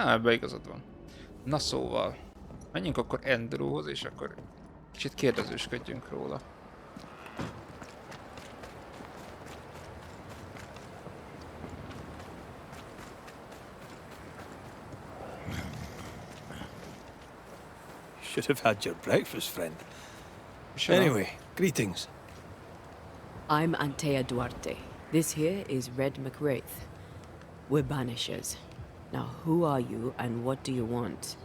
Ebbe igazad van. Na szóval, menjünk akkor Andrewhoz, és akkor kicsit kérdezősködjünk róla. Should have had your breakfast, friend. Anyway, greetings. I'm Antea Duarte. This here is Red McWraith. We're Banishers. Now, who are you and what do you want?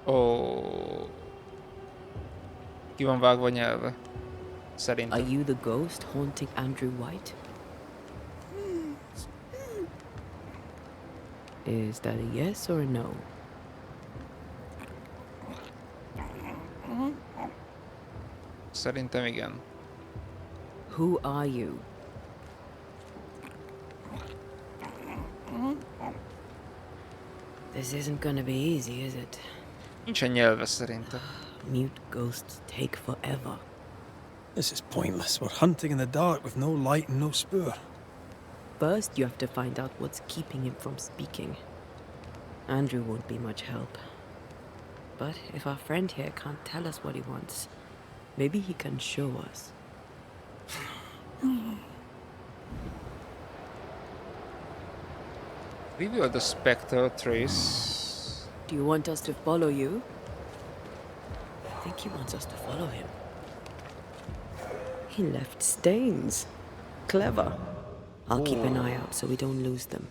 Ó. Ki van vágva nyelve? Szerintem. Are you the ghost haunting Andrew White? Is that a yes or a no? Szerintem igen. Who are you? This isn't gonna be easy, is it? Nincsen nyelve szerintem. Mute ghosts take forever. This is pointless. We're hunting in the dark with no light and no spoor. First, you have to find out what's keeping him from speaking. Andrew won't be much help. But if our friend here can't tell us what he wants, maybe he can show us. Reveal the spectral trace. Do you want us to follow you? I think he wants us to follow him. He left stains. Clever. I'll keep an eye out so we don't lose them.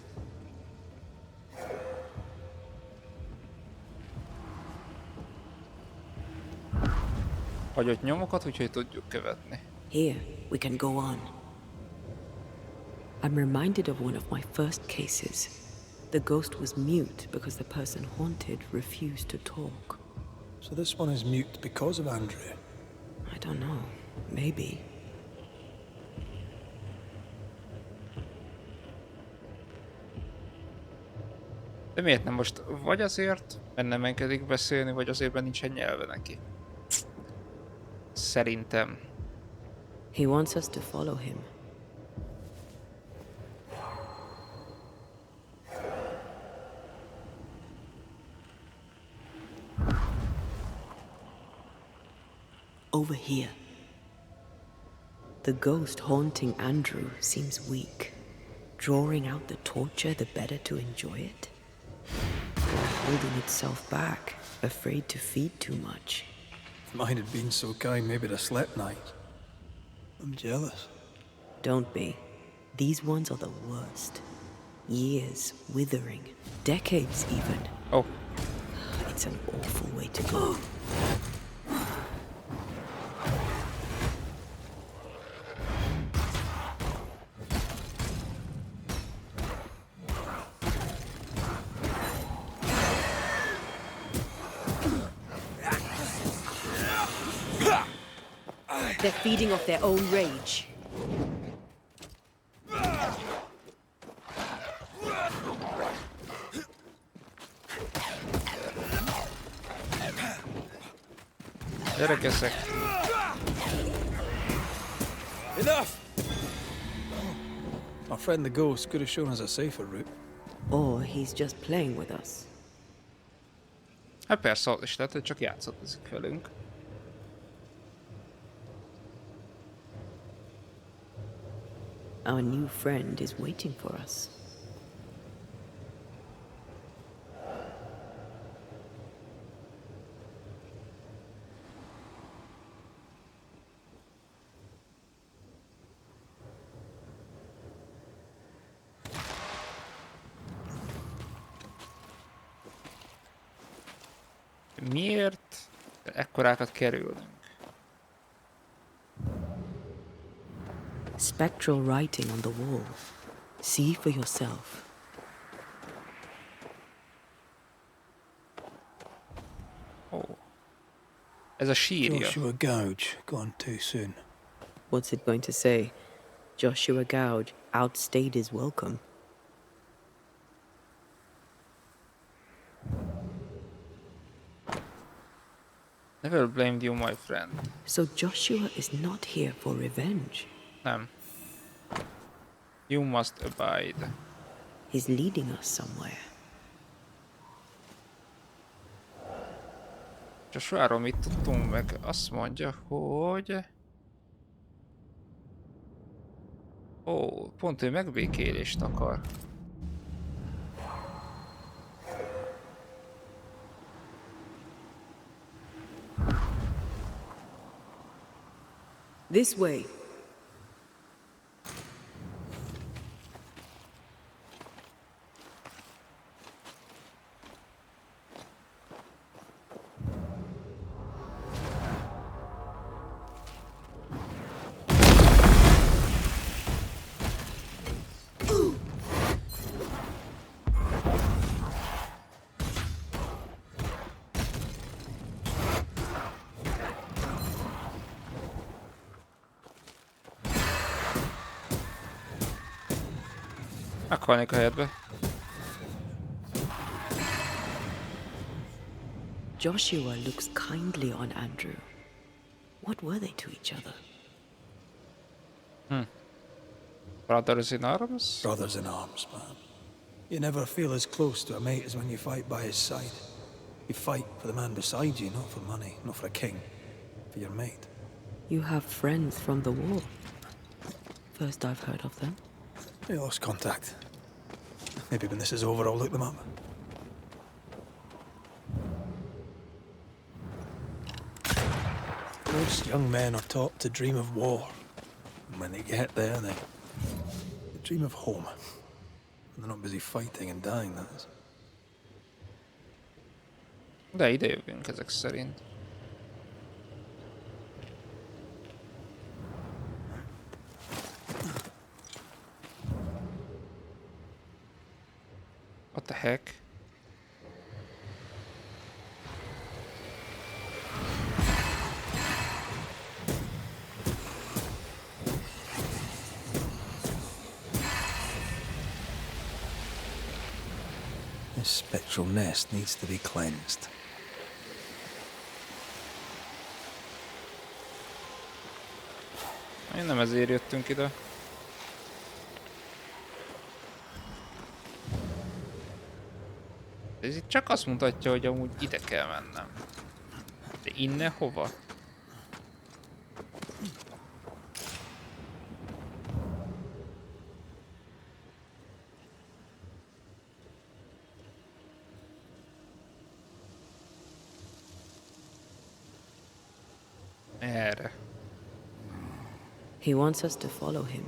Hagyott nyomokat, úgyhogy tudjuk követni. Here, we can go on. I'm reminded of one of my first cases. The ghost was mute because the person haunted refused to talk. So this one is mute because of Andrew. I don't know. Maybe. De miért nem most? Vagy azért, mert nem engedik beszélni, vagy azért, mert nincsen nyelve neki. Szerintem. He wants us to follow him. Over here. The ghost haunting Andrew seems weak. Drawing out the torture the better to enjoy it. Holding itself back, afraid to feed too much. If mine had been so kind, maybe I'd have slept night. I'm jealous. Don't be. These ones are the worst. Years withering. Decades even. Oh. It's an awful way to go. They're feeding off their own rage. Gyerekeszek. Enough! Our friend the ghost could have shown us a safer route. Or he's just playing with us. Hát persze, az is lehet, hogy csak játszott velünk. Our new friend is waiting for us. Miért ekkorákat kerülnünk? Spectral writing on the wall. See for yourself. Oh. Ez a sírja. Joshua Gouge, gone too soon. What's it going to say? Joshua Gouge outstayed his welcome. Never blamed you, my friend. So Joshua is not here for revenge. Nem. You must abide. is leading us somewhere. Csak várom, mit tudtunk meg. Azt mondja, hogy... Ó, pont ő megbékélést akar. This way. Meghalnék a helyedbe. Joshua looks kindly on Andrew. What were they to each other? Brothers in arms? Brothers in arms, man. You never feel as close to a mate as when you fight by his side. You fight for the man beside you, not for money, not for a king. For your mate. You have friends from the war. First I've heard of them. They lost contact. Maybe when this is over, I'll look them up. Most young men are taught to dream of war. And when they get there, they dream of home. And they're not busy fighting and dying, that is. De ide jövünk ezek szerint. What the heck? This spectral nest needs to be cleansed. Én nem ezért jöttünk ide. Ez itt csak azt mutatja, hogy amúgy ide kell mennem. De innen hova? Erre. He wants us to follow him.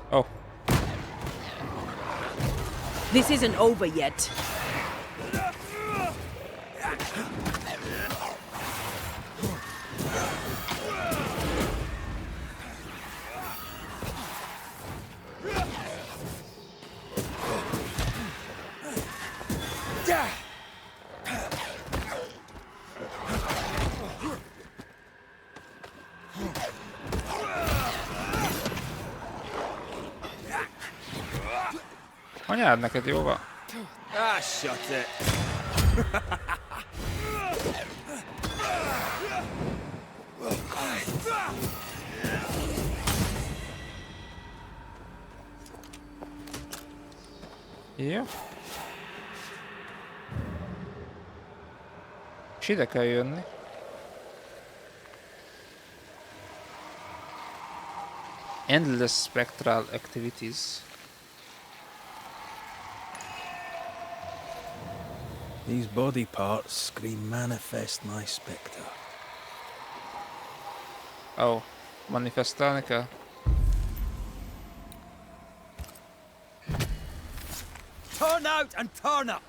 Oh. This isn't over yet. Anyád, neked jó van? Ah, shut it. Jó. És ide kell jönni. Endless spectral activities. These body parts scream manifest my spectre. Oh, manifestálni kell? Turn out and turn up.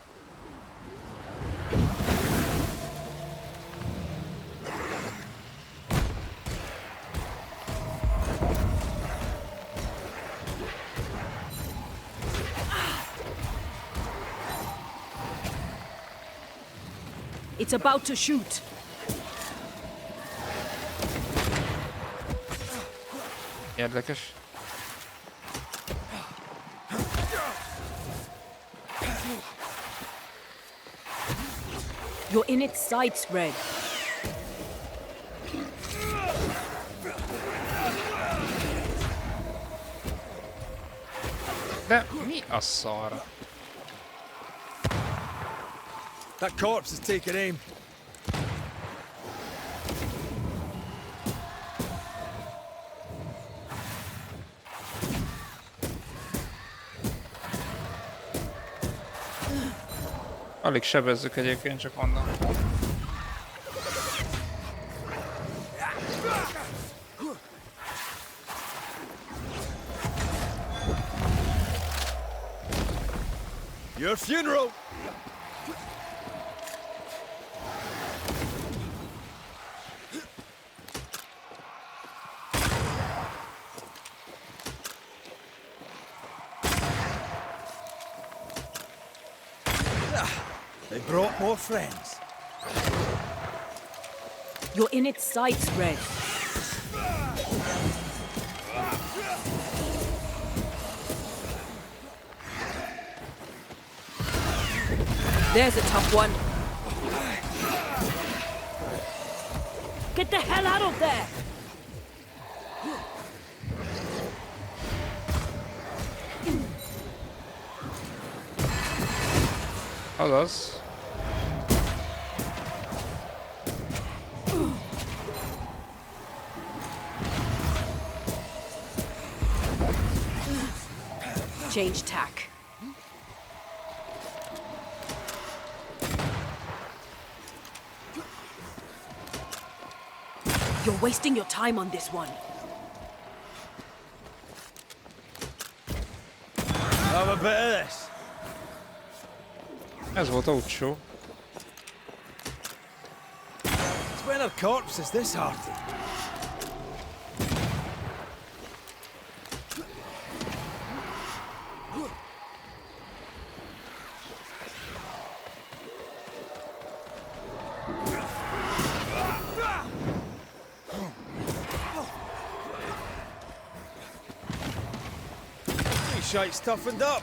It's about to shoot. Érdekes. You're in its sights, Red. De mi a szar? That corpse is taking aim. Alig sebezzük egyébként, csak mondom. Your funeral! They brought more friends. You're in its sights, Red. There's a tough one. Get the hell out of there! Azaz. Change tack. You're wasting your time on this one. Have a bit of this. Ez volt a utcsó. It's when a corpse is this hearty. Shite's toughened up.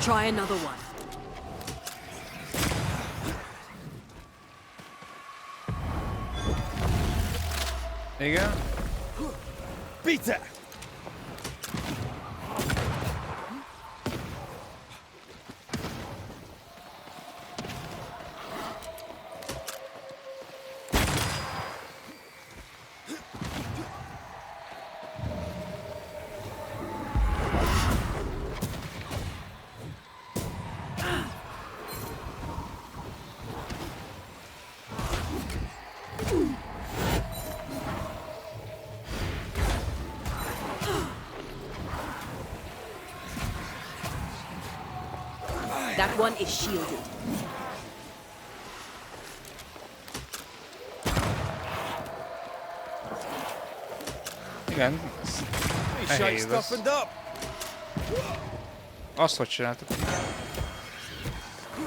Try another one. Igen. Beat it! That one is shielded. Igen. Hey, Nehéz shite's ez. toughened up. Azt hogy csináltuk?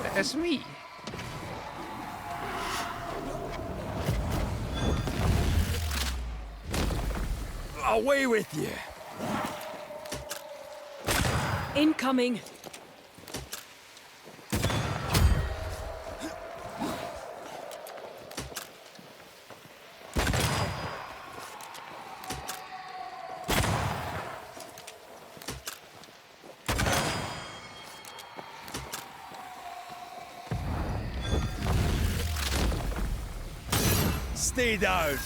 De ez mi? Away with you. Incoming. Stay down.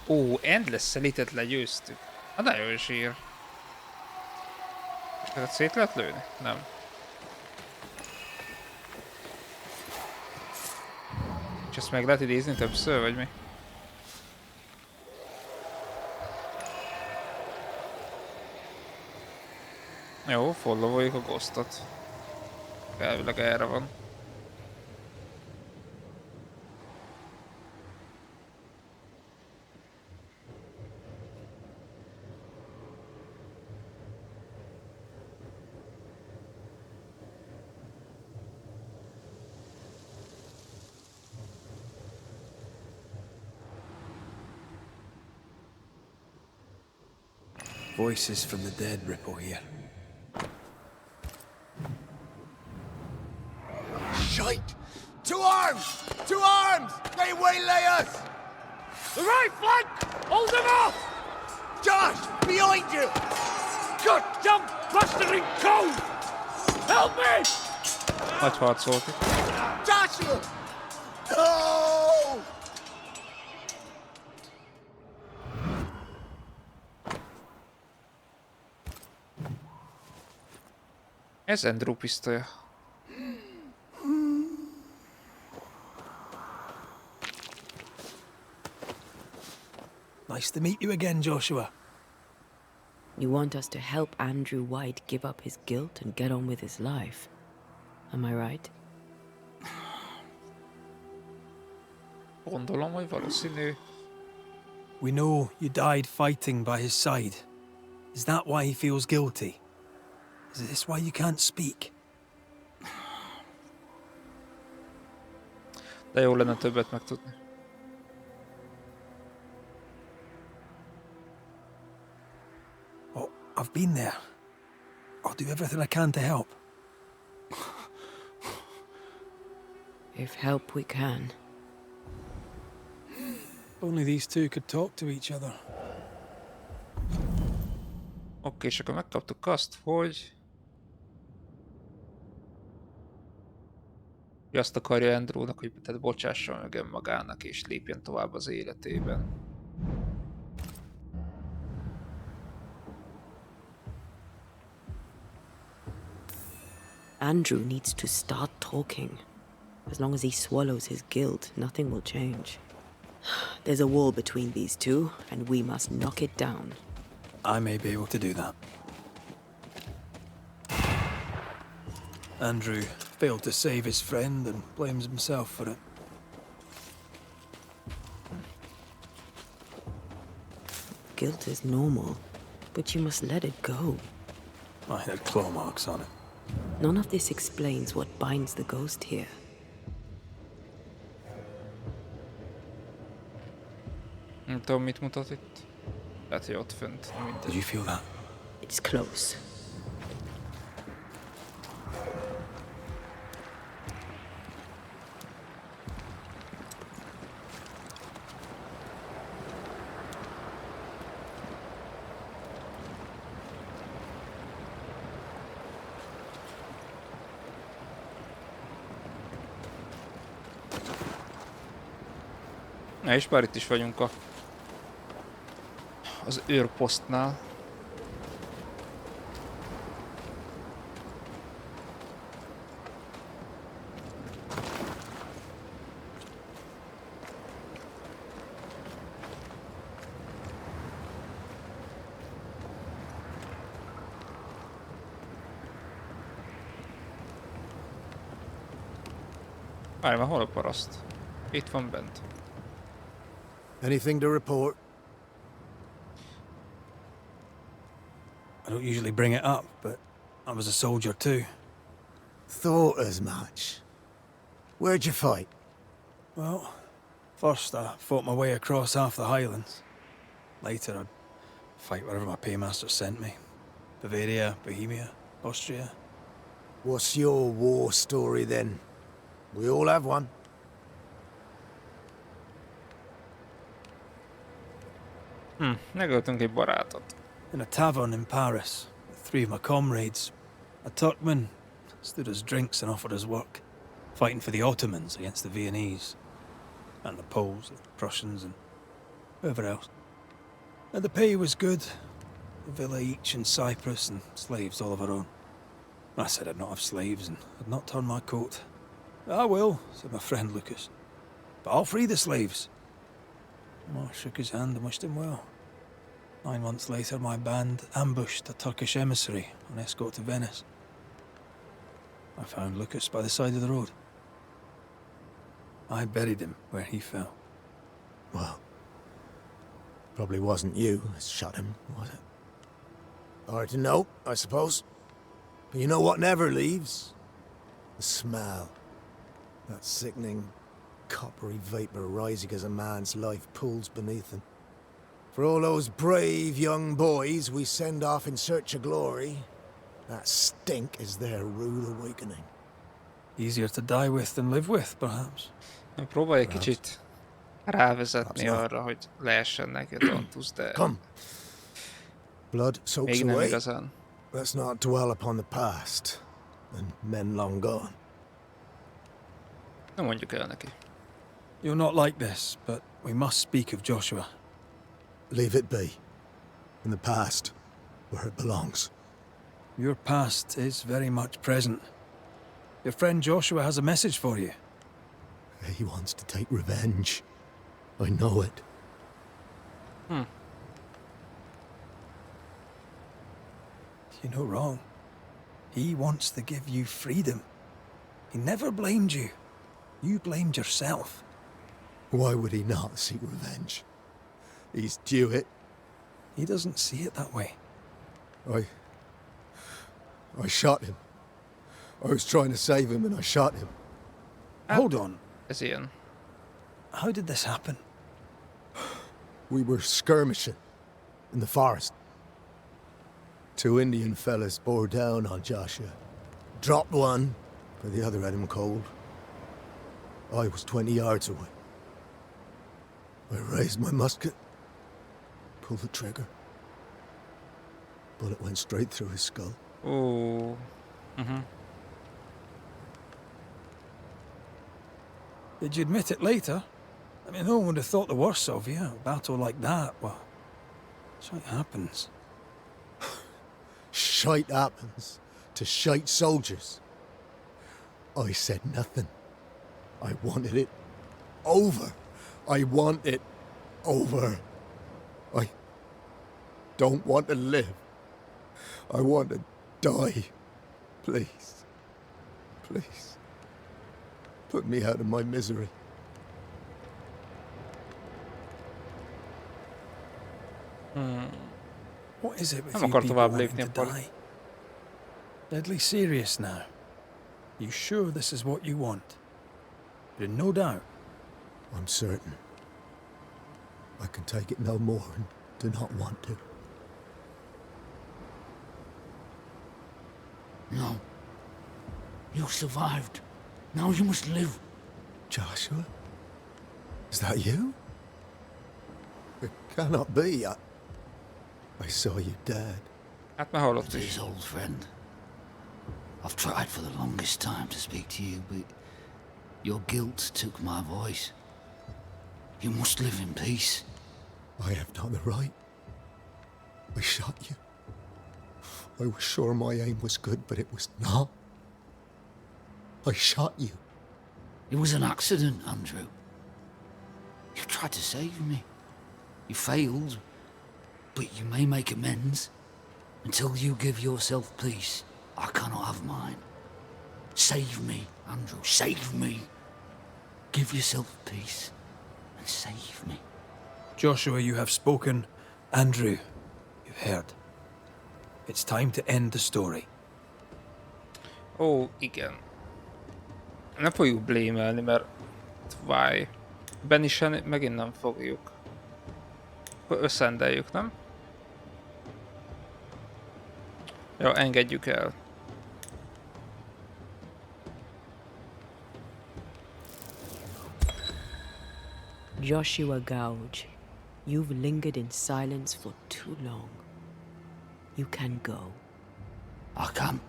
Ó, Endless Elite-et legyőztük. Hát nagyon zsír. Ezeket szét lehet lőni? Nem. És ezt meg lehet idézni többször, vagy mi? Jó, followoljuk a Ghostot. Elvileg erre van. Voices from the dead ripple here. Shite! To arms! To arms! They waylay us! The right flank! Hold them off! Josh! Behind you! Good jump! Blustering cold! Help me! Nagy harc volt itt. Joshua! No! Ez Andrew pisztolya. Nice to meet you again, Joshua. You want us to help Andrew White give up his guilt and get on with his life. Am I right? Gondolom, hogy valószínű. We know you died fighting by his side. Is that why he feels guilty? Is this why you can't speak? De jó lenne többet megtudni. Oh, I've been there. I'll do everything I can to help. If help we can. Only these two could talk to each other. Oké, és akkor megkaptuk azt, hogy... Azt akarja Andrewnak, hogy tehát bocsásson meg önmagának és lépjen tovább az életében. Andrew needs to start talking. As long as he swallows his guilt, nothing will change. There's a wall between these two, and we must knock it down. I may be able to do that. Andrew failed to save his friend and blames himself for it. Guilt is normal, but you must let it go. I had claw marks on it. None of this explains what binds the ghost here. Nem tudom, mit mutat itt. Lehet, hogy ott fönt. Did you feel that? It's close. Na és bár itt is vagyunk az őrposztnál. Várj már, hol a paraszt? Itt van bent. Anything to report? I don't usually bring it up, but I was a soldier too. Thought as much. Where'd you fight? Well, first I fought my way across half the Highlands. Later I'd fight wherever my paymaster sent me. Bavaria, Bohemia, Austria. What's your war story then? We all have one. Megöltünk egy barátot. In a tavern in Paris, with three of my comrades. A Turkman stood us drinks and offered us work, fighting for the Ottomans against the Viennese, and the Poles, the Prussians, and whoever else. And the pay was good. A villa each in Cyprus and slaves all of our own. I said I'd not have slaves and I'd not turn my coat. I will, said my friend Lucas. But I'll free the slaves. I shook his hand and wished him well. 9 months later, my band ambushed a Turkish emissary on escort to Venice. I found Lucas by the side of the road. I buried him where he fell. Well, probably wasn't you that shot him, was it? Hard to know, I suppose. But you know what never leaves? The smell. That sickening, coppery vapor rising as a man's life pools beneath him. For all those brave young boys we send off in search of glory, that stink is their rude awakening. Easier to die with than live with, perhaps. Próbálj egy kicsit rávezetni Perhaps not. arra, hogy lehessen neki a tantusz, de Come. Blood soaks még nem away. igazán. Let's not dwell upon the past and men long gone. Nem mondjuk el neki. You're not like this, but we must speak of Joshua. Leave it be. In the past, where it belongs. Your past is very much present. Your friend Joshua has a message for you. He wants to take revenge. I know it. You're no wrong. He wants to give you freedom. He never blamed you. You blamed yourself. Why would he not seek revenge? He's due it. He doesn't see it that way. I shot him. I was trying to save him and I shot him. Hold on. Ez ilyen. How did this happen? We were skirmishing in the forest. 2 Indian fellas bore down on Joshua. Dropped one, but the other had him cold. I was 20 yards away. I raised my musket, pulled the trigger. Bullet went straight through his skull. Ó. Did you admit it later? I mean, no one would have thought the worst of you. A battle like that, well, shit happens. Shite happens to shite soldiers. I said nothing. I wanted it over. I want it over. I don't want to live. I want to die. Please. Please. Put me out of my misery. What is it with Nem you akar people tovább wanting lépni to a pali. die? Deadly serious now. You sure this is what you want? You're in no doubt. I'm certain. I can take it no more and do not want to. No. You survived. Now you must live. Joshua? Is that you? It cannot be. I saw you dead. Hát már hallott It is. is, old friend. I've tried for the longest time to speak to you, but your guilt took my voice. You must live in peace. I have done the right. I shot you. I was sure my aim was good, but it was not. I shot you. It was an accident, Andrew. You tried to save me. You failed, but you may make amends. Until you give yourself peace, I cannot have mine. Save me, Andrew, save me. Give yourself peace and save me. Joshua, you have spoken. Andrew, you've heard. It's time to end the story. Ó, igen. Nem fogjuk blémelni, mert why? Banishers megint nem fogjuk. Akkor összendeljük, nem? Jó, engedjük el. Joshua Gouge, you've lingered in silence for too long. You can go. I can.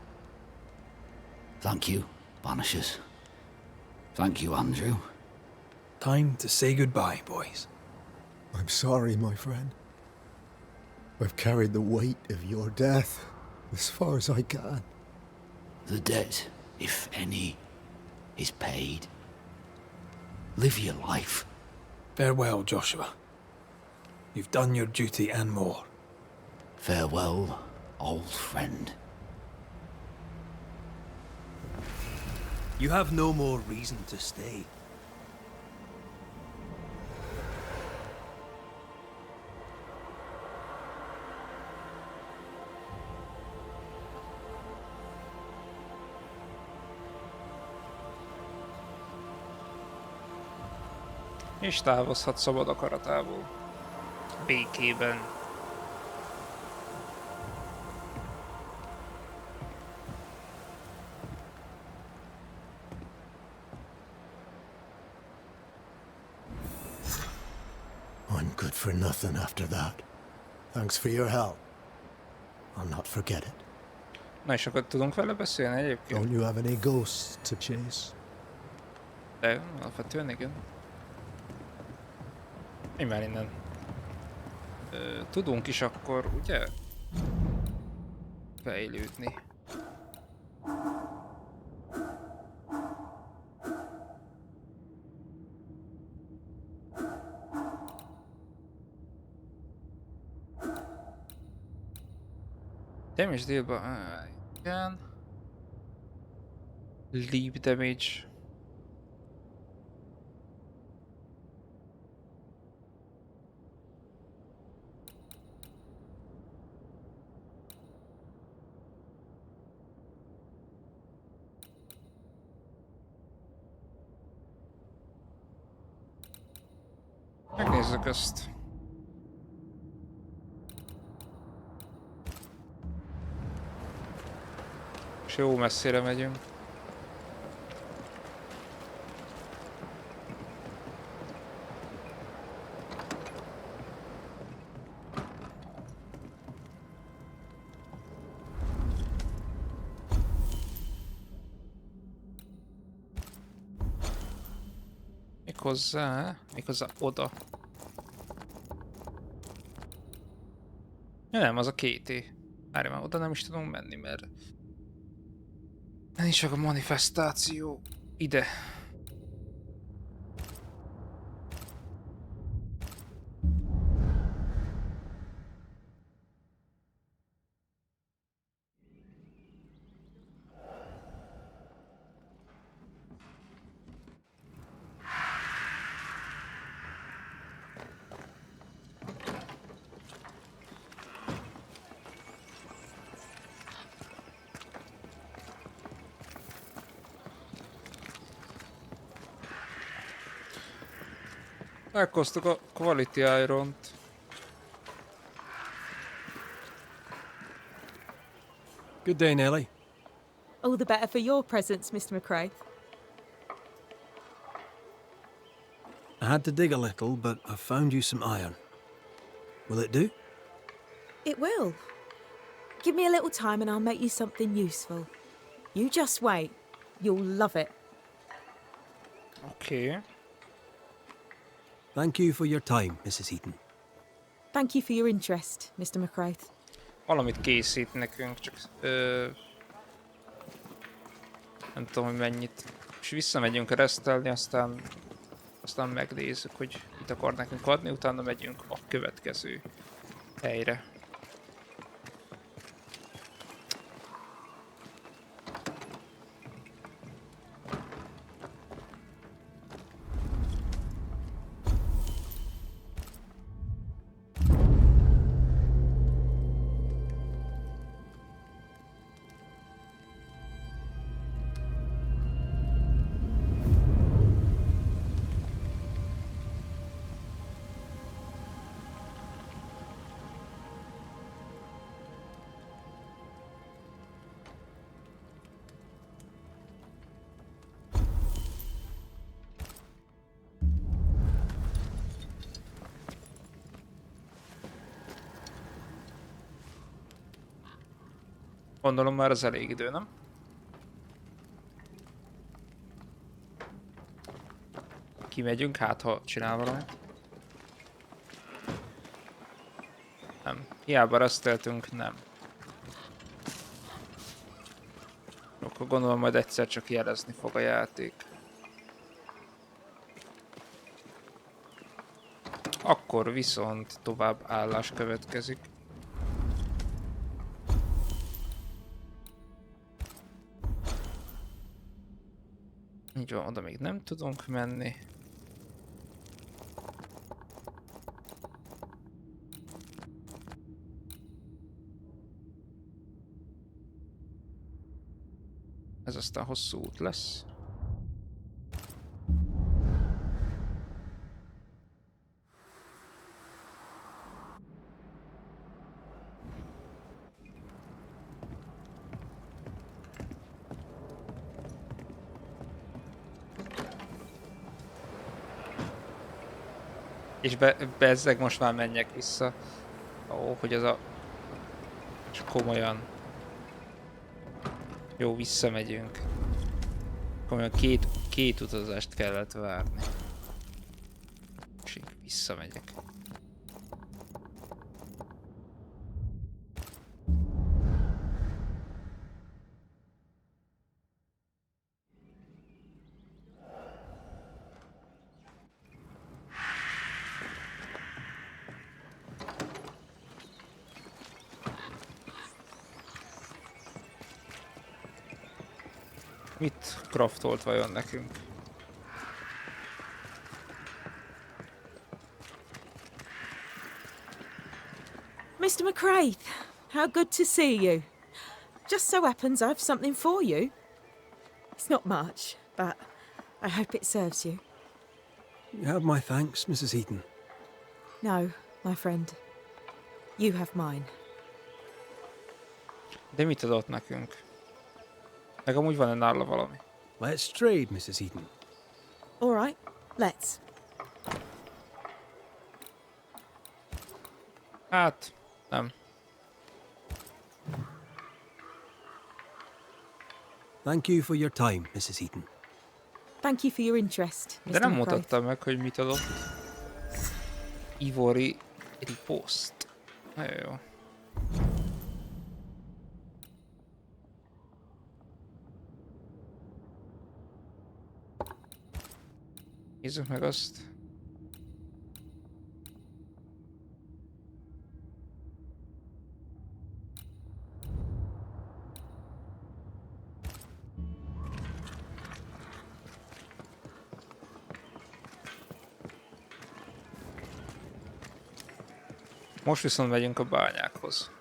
Thank you, Banishers. Thank you, Andrew. Time to say goodbye, boys. I'm sorry, my friend. I've carried the weight of your death as far as I can. The debt, if any, is paid. Live your life. Farewell, Joshua. You've done your duty and more. Farewell, old friend. You have no more reason to stay. És távozhat szabad akaratából. békében. I'm good for nothing after that. Thanks for your help. I'll not forget it. Na és akkor tudunk vele beszélni egyébként? Don't you have any ghosts to chase? De alapvetően igen. Menj már innen. Tudunk is akkor, ugye? Fejlődni. Damage dealba, igen. Leap damage. Megnézzük ezt. És jó messzire megyünk. Méghozzá oda. Ja, nem, az a kété. Várj már, oda nem is tudunk menni, mert... Nincs csak a manifestáció. Ide. Meghoztuk a Quality Iron-t. Good day, Nellie. All the better for your presence, Mr. McRae. I had to dig a little, but I found you some iron. Will it do? It will. Give me a little time and I'll make you something useful. You just wait. You'll love it. Oké. Thank you for your time, Mrs. Heaton. Thank you for your interest, Mr. McRae. Valamit készít nekünk, csak... nem tudom, hogy mennyit. És visszamegyünk resztelni, aztán megnézzük, hogy mit akar nekünk adni, utána megyünk a következő helyre. Gondolom már az elég idő, nem? Kimegyünk, hát ha csinál valamit. Nem. Hiába reszteltünk, nem. Akkor gondolom majd egyszer csak jelezni fog a játék. Akkor viszont tovább állás következik. Így van, oda még nem tudunk menni. Ez aztán hosszú út lesz. És bezzeg most már menjek vissza. Ó, hogy az a... És komolyan. Jó, visszamegyünk. Komolyan két utazást kellett várni. És így visszamegyek. Mit craftolt vajon nekünk? Mr. McCraith, how good to see you. Just so happens I've something for you. It's not much, but I hope it serves you. You have my thanks, Mrs. Eaton. No, my friend. You have mine. De mit adott nekünk? Meg amúgy van-e nála valami? Let's trade, Mrs. Eaton. All right, let's. Hát, nem. Thank you for your time, Mrs. Eaton. Thank you for your interest, Mr. De nem McCraith. mutatta meg, hogy mit adott. Ivory ripost. Nagyon jó. Nézzük meg azt. Most viszont megyünk a bányákhoz.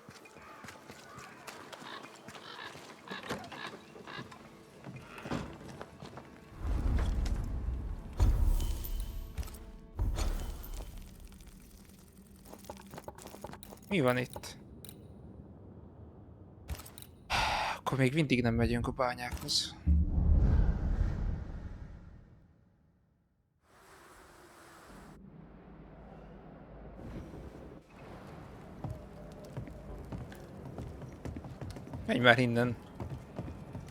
Mi van itt? Akkor még mindig nem megyünk a bányákhoz. Menj már innen.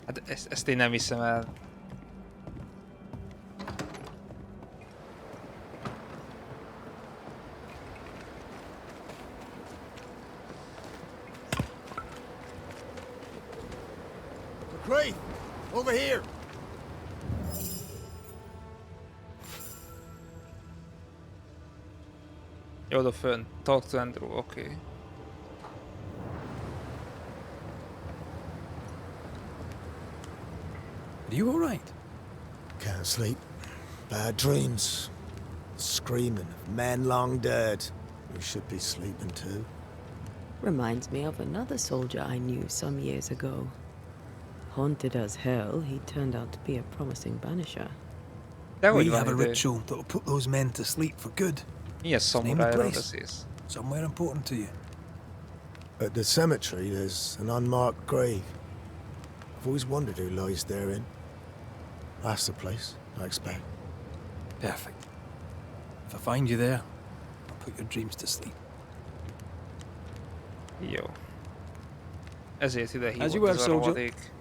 Hát ezt én nem hiszem el. McCraith, over here. Jó, oda fönn. Talk to Andrew, oké. Are you all right? Can't sleep. Bad dreams. Screaming of men long dead. We should be sleeping too. Reminds me of another soldier I knew some years ago. Haunted as hell, he turned out to be a promising banisher. De hogy We van have a idő? ritual that will put those men to sleep for good. Milyen Name the szamurájról place. beszélsz? Somewhere important to you. At the cemetery, there's an unmarked grave. I've always wondered who lies therein. That's the place, I expect. Perfect. If I find you there, I'll put your dreams to sleep. Jó. Ezért ide As hívott you were, ez a soldier. rohadék.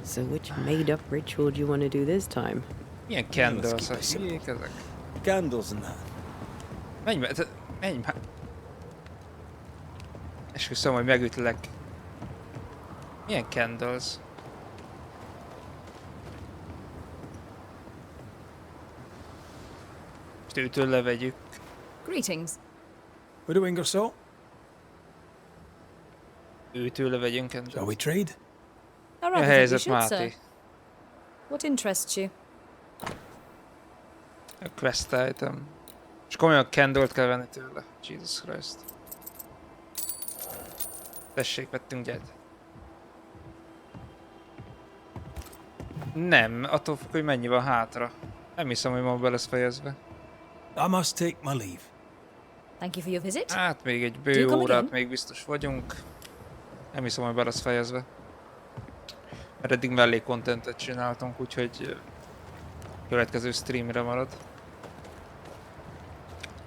So which made-up ritual do you want to do this time? Milyen let's candles, keep hát it simple. hülyék ezek? Candles and that. Menj már, menj már. Esküszöm, hogy megütlek. Milyen candles? Most őtől levegyük. Greetings. Widow Ingersoll, Őtől levegyünk candles. shall we trade? I Mi a rather think we helyzet, should, Máté? sir. What interests you? A quest item. És komolyan candle-t kell venni tőle. Jesus Christ. Tessék, vettünk gyert. Nem, attól függ, hogy mennyi van hátra. Nem hiszem, hogy ma be lesz fejezve. I must take my leave. Thank you for your visit. Hát még egy Do bő you come órát again? még biztos vagyunk. Nem hiszem, hogy be lesz fejezve. Mert eddig mellé contentet csináltunk, úgyhogy következő streamre marad.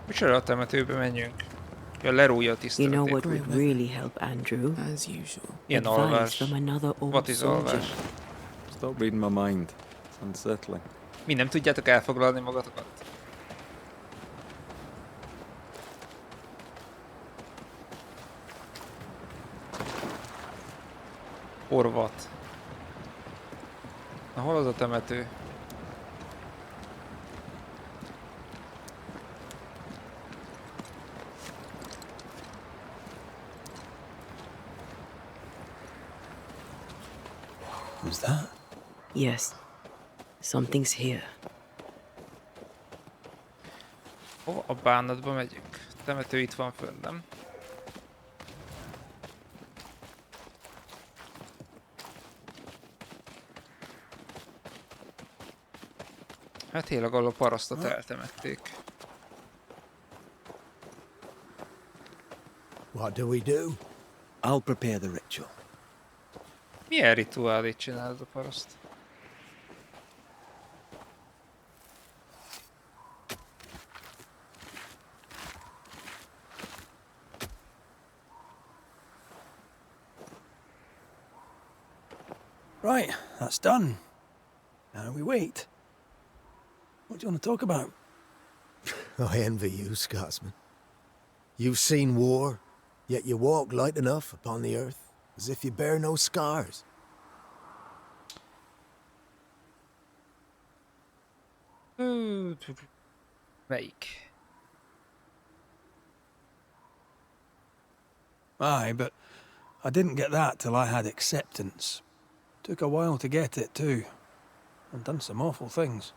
Micsoda a temetőbe menjünk? Ja, lerújja a You know what tiszteleték. would really help Andrew? As usual. Ilyen Advice alvás. from another old What is soldier. alvás? Stop reading my mind. It's unsettling. Mi nem tudjátok elfoglalni magatokat? Orvat. Na hol az a temető? Was that? Yes. Something's here. Hova a bánatba megyünk? A temető itt van fönn, nem? Hát tényleg a parasztot eltemették. What do we do? I'll prepare the ritual. Milyen rituálét csinál ez a paraszt? Right, that's done. Now we wait. What do you want to talk about? I envy you, Scotsman. You've seen war, yet you walk light enough upon the earth, as if you bear no scars. Melyik? Aye, but I didn't get that till I had acceptance. Took a while to get it, too. I've done some awful things.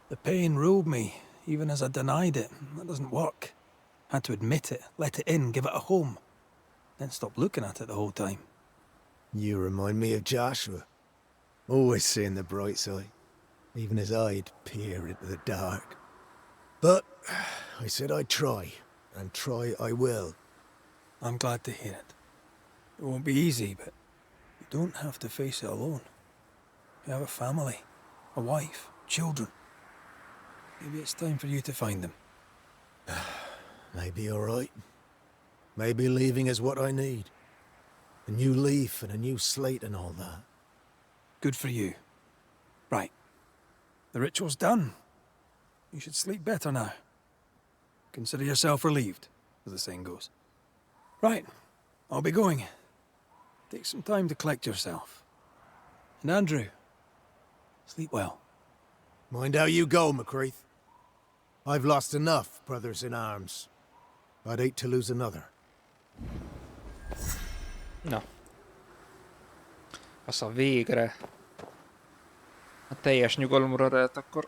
The pain ruled me, even as I denied it. That doesn't work. Had to admit it, let it in, give it a home. Then stop looking at it the whole time. You remind me of Joshua. Always seeing the bright side, even as I'd peer into the dark. But I said I'd try, and try I will. I'm glad to hear it. It won't be easy, but you don't have to face it alone. You have a family, a wife, children. Maybe it's time for you to find them. Maybe you're right. Maybe leaving is what I need. A new leaf and a new slate and all that. Good for you. Right. The ritual's done. You should sleep better now. Consider yourself relieved, as the saying goes. Right. I'll be going. Take some time to collect yourself. And Andrew, sleep well. Mind how you go, McCreath. I've lost enough brothers in arms. I'd hate to lose another. Na. Az a végre. A teljes nyugalomra lehet akkor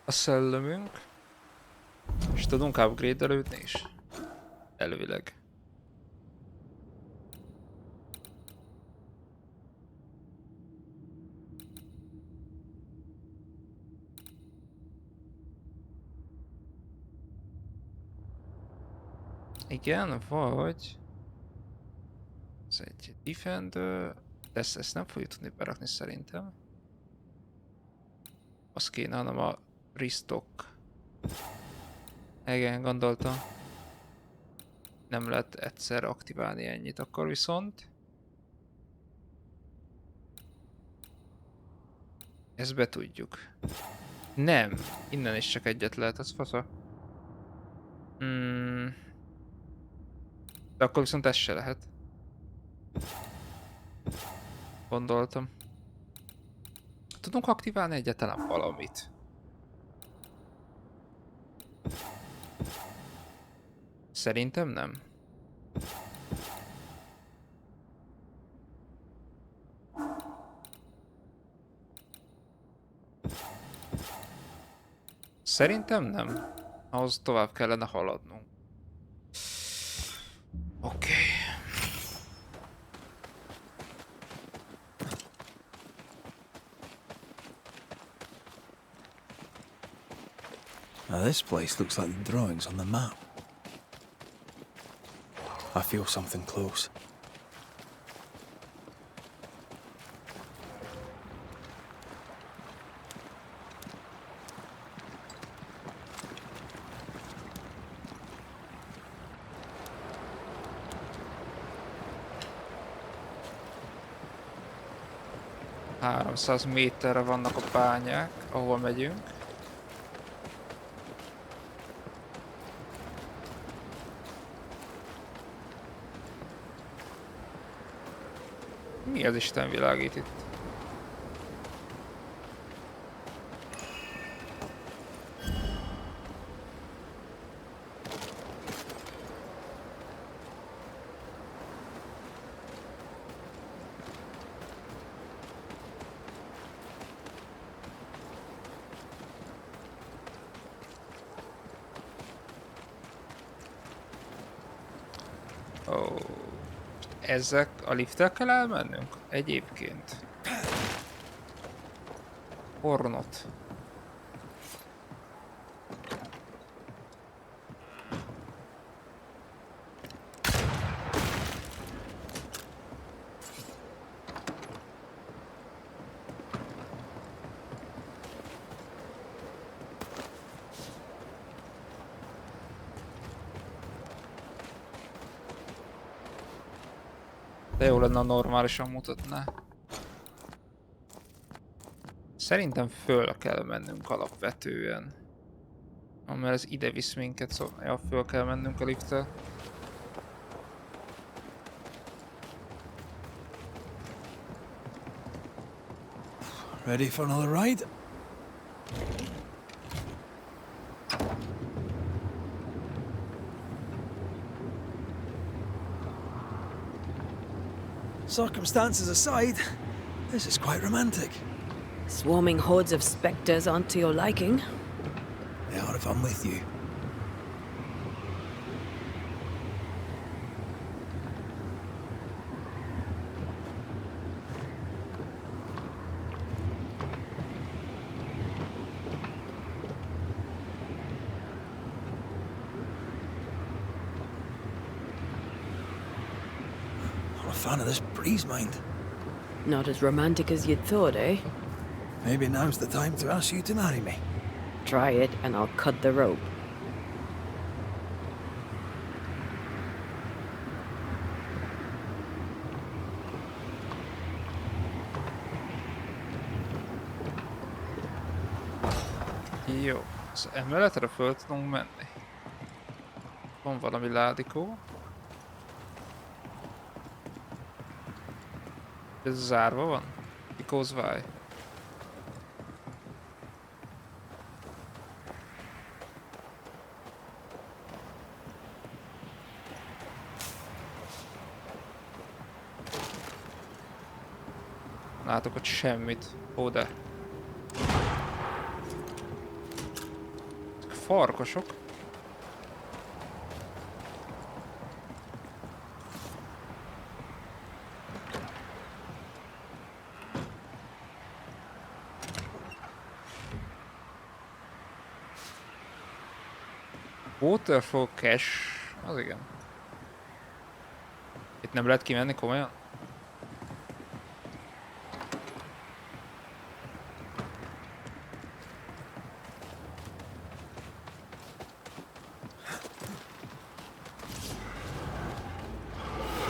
a szellemünk. És tudunk upgrade-elődni is. Elvileg. Igen, vagy... Ez egy defender... De ezt nem fogjuk tudni berakni szerintem. Az kéne, hanem a restock. Igen, gondoltam. Nem lehet egyszer aktiválni ennyit, akkor viszont... Ezt be tudjuk. Nem, innen is csak egyet lehet, az fasza. De akkor viszont ez se lehet. Gondoltam. Tudunk aktiválni egyáltalán valamit? Szerintem nem. Szerintem nem. Ahhoz tovább kellene haladnunk. Oké. Now this place looks like the drawings on the map. I feel something close. 300 méterre vannak a bányák, ahol megyünk. Mi az Isten világít itt? Ó, ezek a lifttel kell elmennünk? Egyébként. Hornot. De jó lenne, normálisan mutatná. Szerintem föl kell mennünk alapvetően. Mert ez ide visz minket, szóval ja, föl kell mennünk a lifttel. Ready for another ride? Circumstances aside, this is quite romantic. Swarming hordes of spectres aren't to your liking. They are if I'm with you. I'm a fan of this breeze, mind. Not as romantic as you'd thought, eh? Maybe now's the time to ask you to marry me. Try it and I'll cut the rope. Jó, az emeletre föl tudunk menni. Van valami ládikó. Ez zárva van? Because why? Látok ott semmit. Ó, de. Ezek farkasok. Waterfall cache. Az igen. Itt nem lehet kimenni komolyan?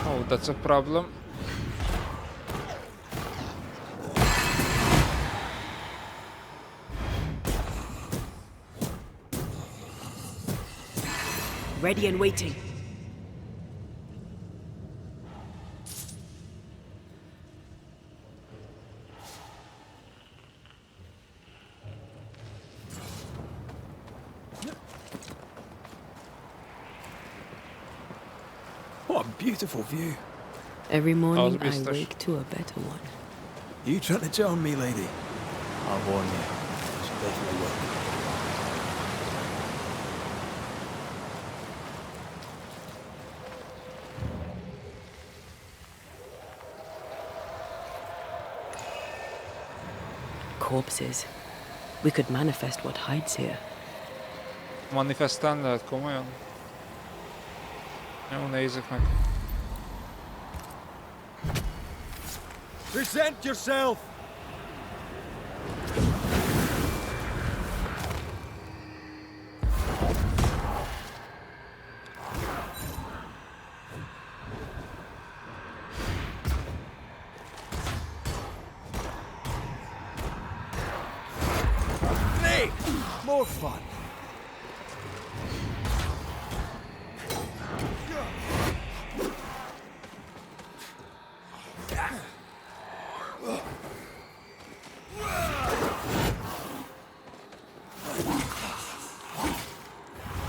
Oh, that's a problem. Ready and waiting. What a beautiful view. Every morning I biztos. wake to a better one. You trying to charm me, lady? I'll warn you. This will definitely work. Corpses. We could manifest what hides here. Manifestálni lehet komolyan? Jó, nézzük meg. Present yourself! more fun.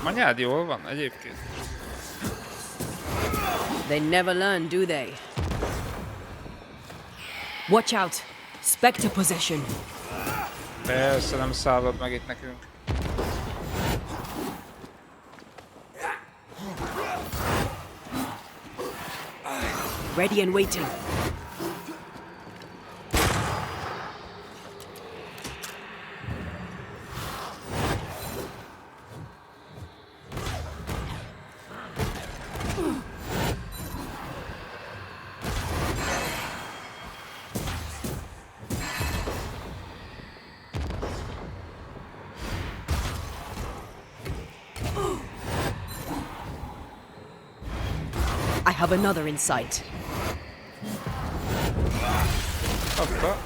Anyád jól van egyébként. They never learn, do they? Watch out! Spectre possession! Persze nem szállod meg itt nekünk. Ready and waiting. I have another in sight. Kapta.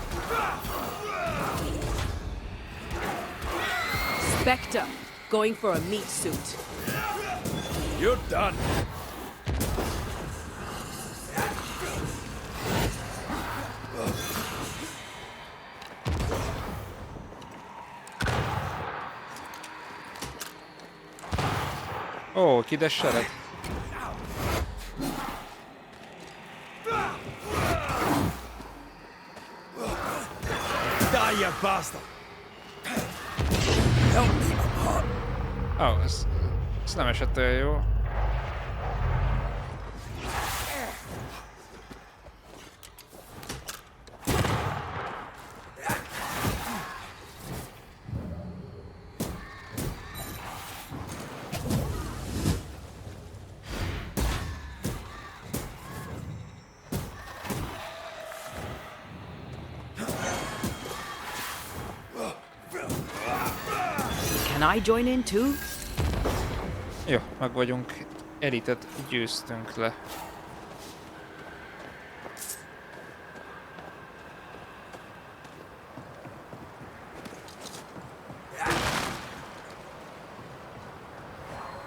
Spectre, going for a meat suit. You're done. Ó, kidesseled. Die, you bastard! Help me, I'm hot. Ó, ez nem esett olyan jó. Can I join in too? Jó, meg vagyunk. Elitet győztünk le.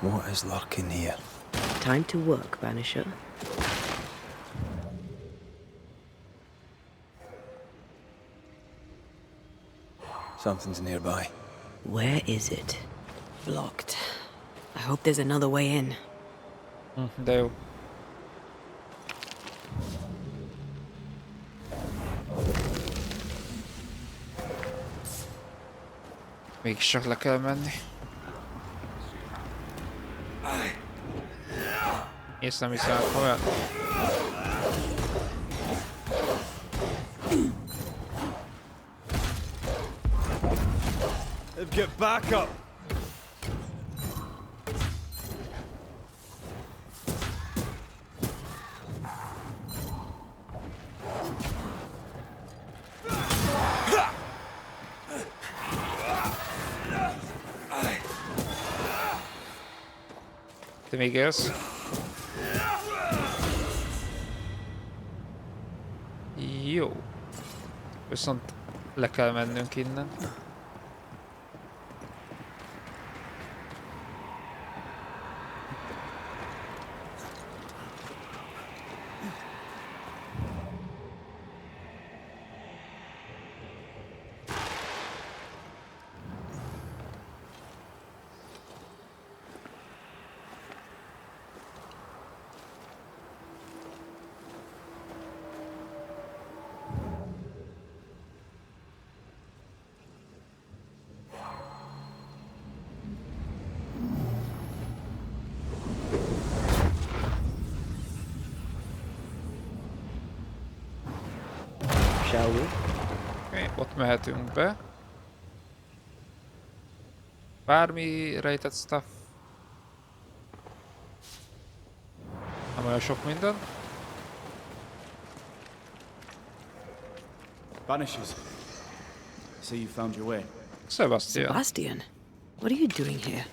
What is lurking here? Time to work, Banisher. Something's nearby. Where is it? Blocked. I hope there's another way in. De jó. Mégis csak le kell menni. Ész nem hiszem, olyan. Get back up! Te még élsz? Jó. Viszont le kell mennünk innen. Shall we? Okay, ott mehetünk be. Bármi rejtett stuff. Nem olyan sok minden. Banishers. I see you found your way. Sebastian. Sebastian, what are you doing here?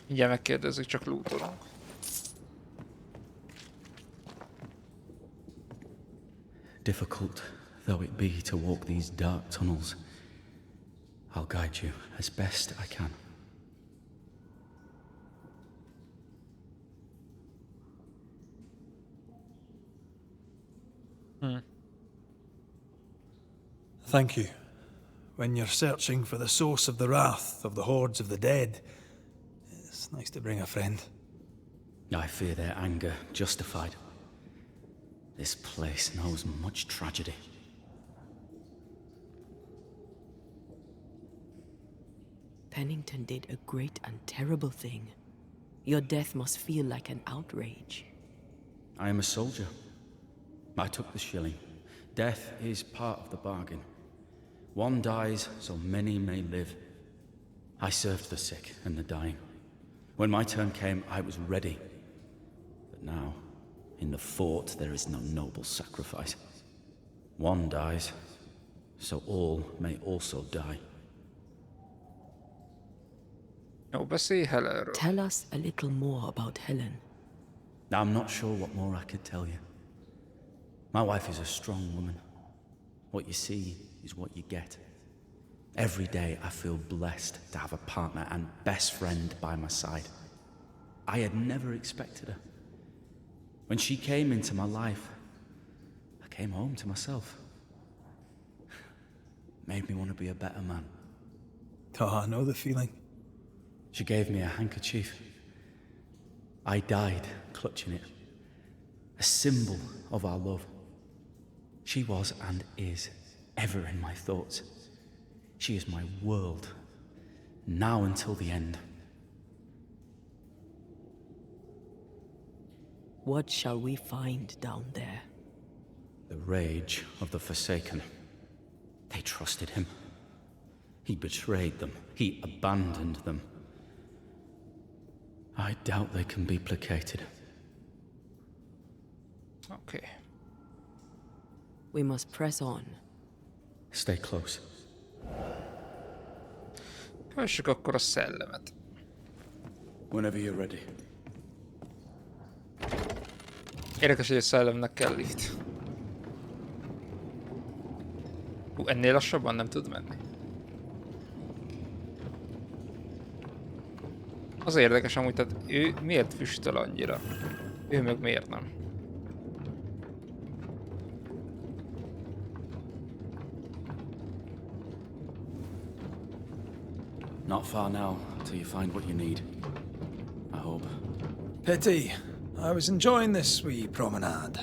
Mindjárt megkérdezzük, csak lootolunk. Difficult though it be to walk these dark tunnels, I'll guide you as best I can. Thank you. When you're searching for the source of the wrath of the hordes of the dead, it's nice to bring a friend. I fear their anger justified. This place knows much tragedy. Pennington did a great and terrible thing. Your death must feel like an outrage. I am a soldier. I took the shilling. Death is part of the bargain. One dies so many may live. I served the sick and the dying. When my turn came, I was ready. But now, in the fort, there is no noble sacrifice. One dies, so all may also die. Jó, beszélj Helenről. Tell us a little more about Helen. I'm not sure what more I could tell you. My wife is a strong woman. What you see is what you get. Every day I feel blessed to have a partner and best friend by my side. I had never expected her. When she came into my life, I came home to myself. Made me want to be a better man. Oh, I know the feeling. She gave me a handkerchief. I died clutching it. A symbol of our love. She was and is ever in my thoughts. She is my world, now until the end. What shall we find down there? The rage of the Forsaken. They trusted him. He betrayed them. He abandoned them. I doubt they can be placated. Okay. We must press on. Stay close. Kövessük akkor a szellemet. Whenever you're ready. Érdekes, hogy a szellemnek kell lift. Ennél lassabban nem tud menni. Az érdekes amúgy, tehát ő miért füstöl annyira? Ő meg miért nem? Not far now, till you find what you need. I hope. Pity. I was enjoying this wee promenade.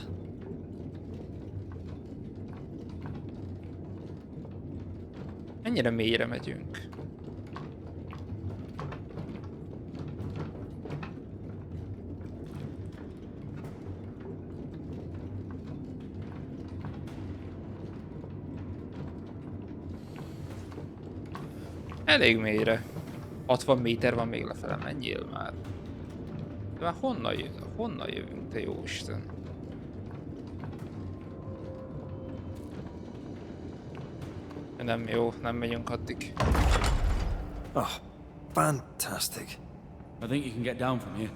Ennyire mélyre megyünk. Elég mélyre. 60 méter van még lefele, menjél már. De már honnan jövünk, te jóisten? Nem jó, nem megyünk addig. Oh, fantastic. I think you can get down from here.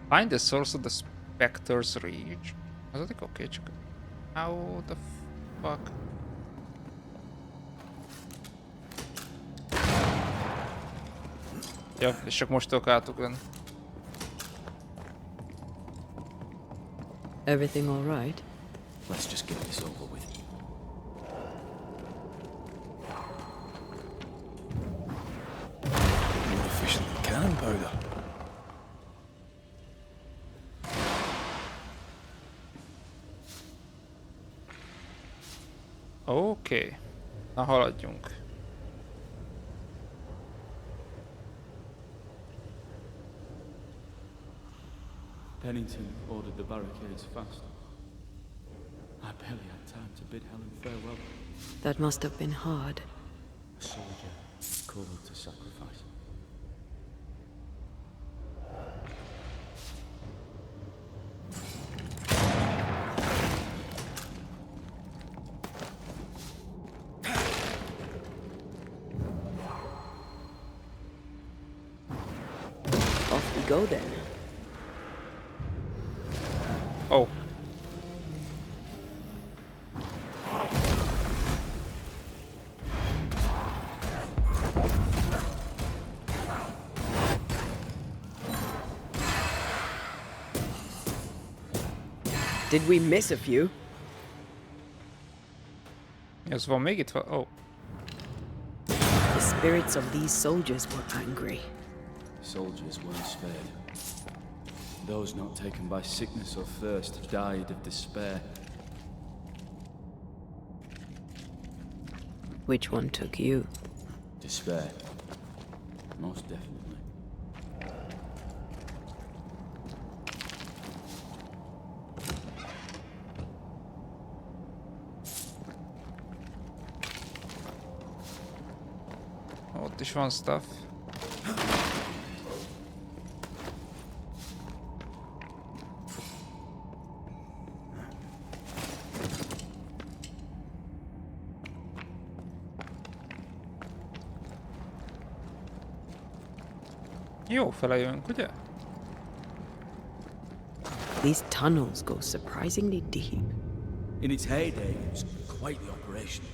Find the source of the Spectre's rage. Az addig oké, csak... How the fuck? Ja, és csak most tudok átugrani. Everything all right? Let's just get this over with. More efficient than cannon powder. Oké. Na haladjunk. Pennington ordered the barricades fast. I barely had time to bid Helen farewell. That must have been hard. A soldier called to sacrifice. go then. Oh. Did we miss a few? Ez van még itt? Oh. The spirits of these soldiers were angry. Soldiers weren't spared. Those not taken by sickness or thirst died of despair. Which one took you? Despair. Most definitely. Ott is van stuff. Jó fele jönk, ugye? These tunnels go surprisingly deep. In its heyday, it was quite the operation.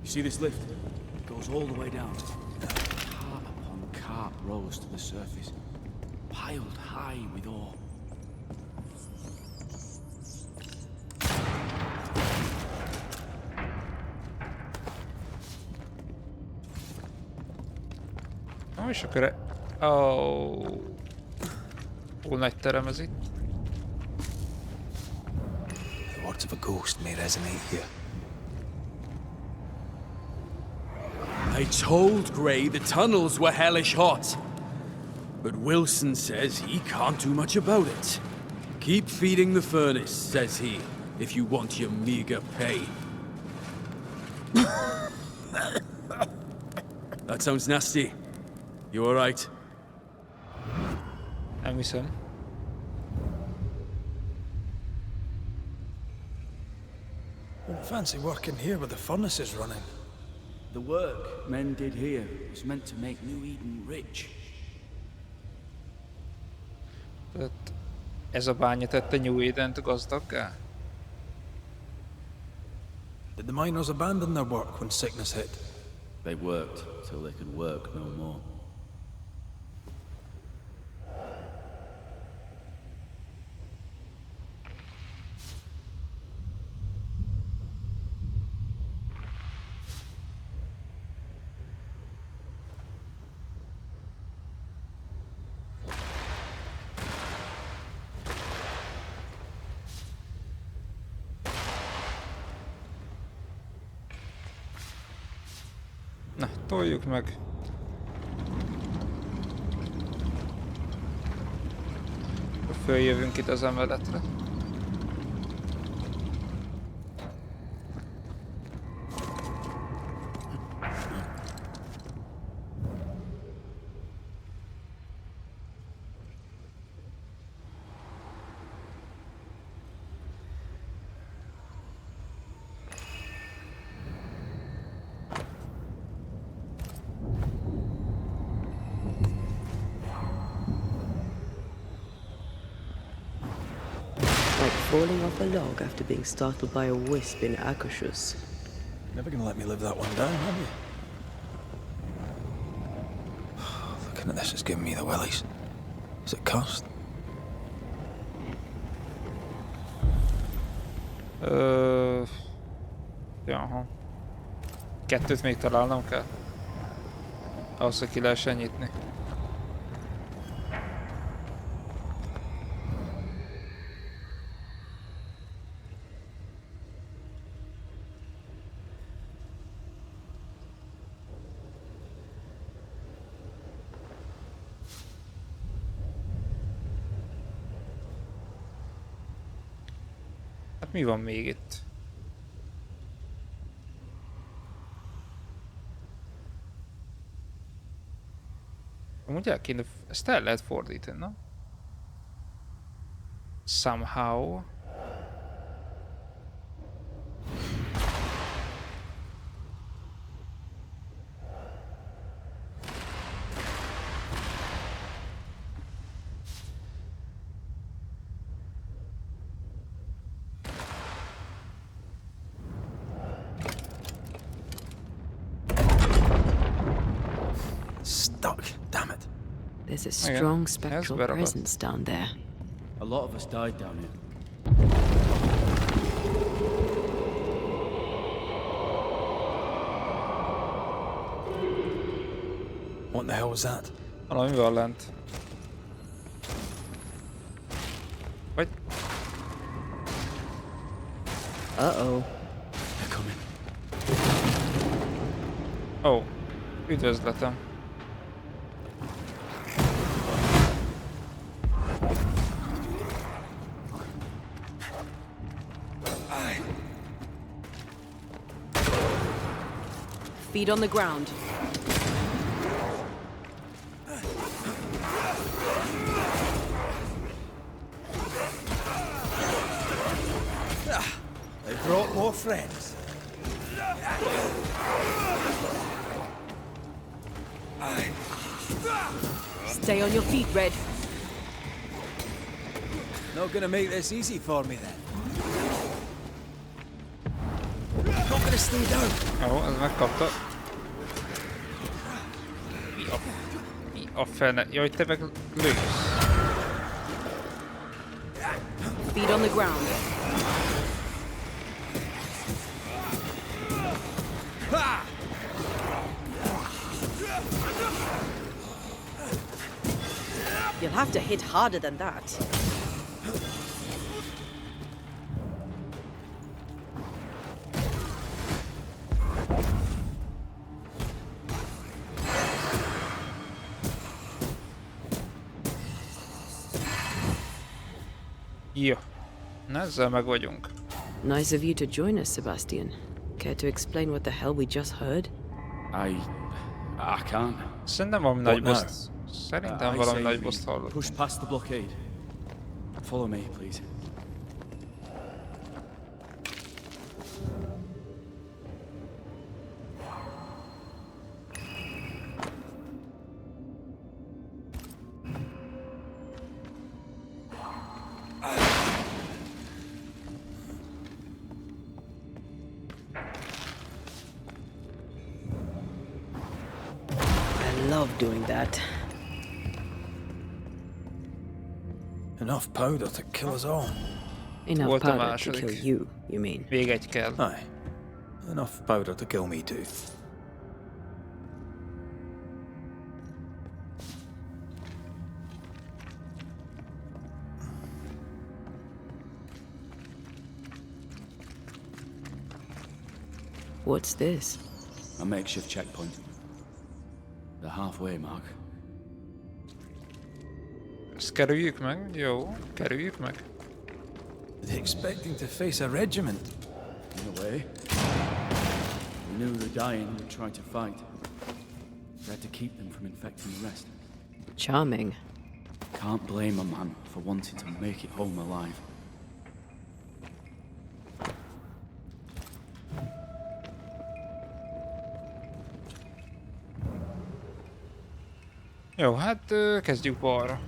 You see this lift? It goes all the way down. Cart upon cart rose to the surface, piled high with ore. Na és akkor... Oh. Ó, nagy terem ez itt. The words of a ghost may resonate here. I told Gray the tunnels were hellish hot. But Wilson says he can't do much about it. Keep feeding the furnace, says he, if you want your meager pay. That sounds nasty. You alright? Nem hiszem. Wouldn't fancy working here with the furnaces running. The work men did here was meant to make New Eden rich. Tehát ez a bánya tette New Eden-t gazdaggá? Did the miners abandon their work when sickness hit? They worked till they could work no more. Na, toljuk meg. Följövünk itt az emeletre. Falling off a log after being startled by a wisp in Akashus. Never gonna let me live that one down, have you? Looking at this is giving me the willies. Is it cursed? Jaha. Kettőt még találnom kell. Ahhoz, hogy ki lehessen nyitni. Hát mi van még itt? Amúgy el kéne... Ezt el lehet fordítani, na? Somehow. There's a strong spectral presence down there. A lot of us died down here. What the hell was that? Valami van lent. Vagy? Uh-oh. They're coming. Ó, üdvözletem. Feet on the ground. They brought more friends. Stay on your feet, Red. Not gonna make this easy for me then. Not gonna stay down. Jó, ez megkapta. Mi a fene? Jaj, te meg lősz. Feet on the ground. You'll have to hit harder than that. Jó. Na, ezzel meg vagyunk. Nice of you to join us, Sebastian. Care to explain what the hell we just heard? I can't. Szerintem valami nagy boszt. Szerintem I valami say nagy we boszt hallott. push past the blockade. Follow me, please. I love doing that. Enough powder to kill us all. Enough Volt a powder to második. kill you mean? Még egy kell. Aye. Enough powder to kill me too. What's this? A makeshift checkpoint. The halfway mark. Ezt kerüljük meg? Jó, kerüljük meg. They're expecting to face a regiment. In a way. We knew the dying would try to fight. We had to keep them from infecting the rest. Charming. Can't blame a man for wanting to make it home alive. Jó, hát kezdjük balra.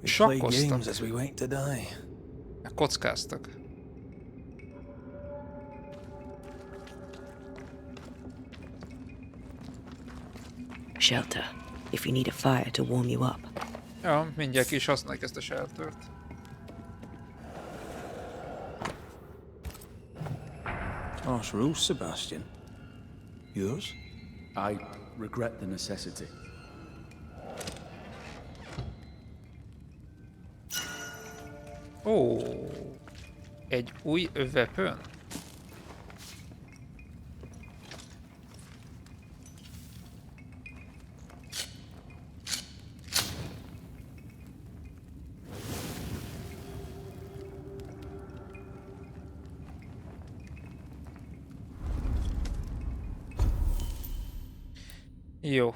We play Sakkoztak. games as we wait to die. Kockáztak. Shelter, if you need a fire to warm you up. Ja, mindjárt ki is használjuk ezt a sheltert. Harsh rules, Sebastian. Yours? I regret the necessity. Ó, egy új weapon? Jó.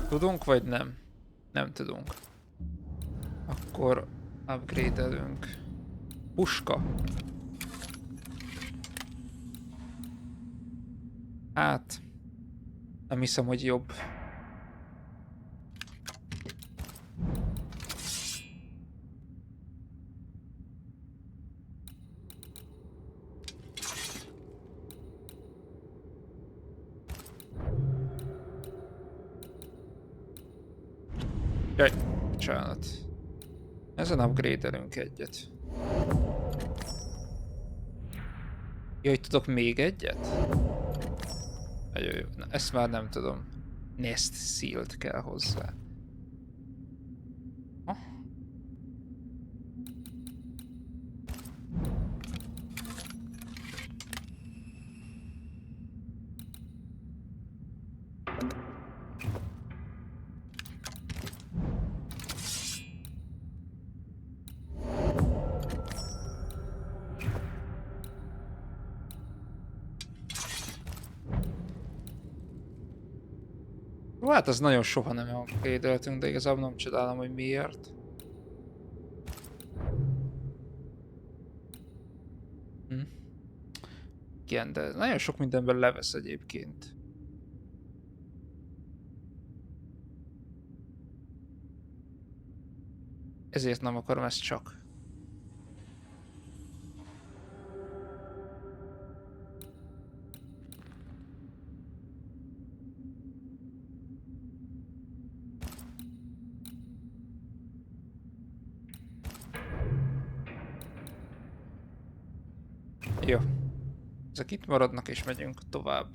Tudunk vagy nem? Nem tudunk. Akkor upgrade-elünk. Puska. Hát. Nem hiszem, hogy jobb. Jaj, bocsánat. Ezen upgrade-elünk egyet. Jaj, tudok még egyet? Nagyon jó. Na, ezt már nem tudom. Nest Sealed kell hozzá. Ha? Hát ez nagyon soha nem upgrade-eltünk, de igazából nem csodálom, hogy miért. Igen, de nagyon sok mindenben levesz egyébként. Ezért nem akarom ezt csak. Jó. Ezek itt maradnak és megyünk tovább.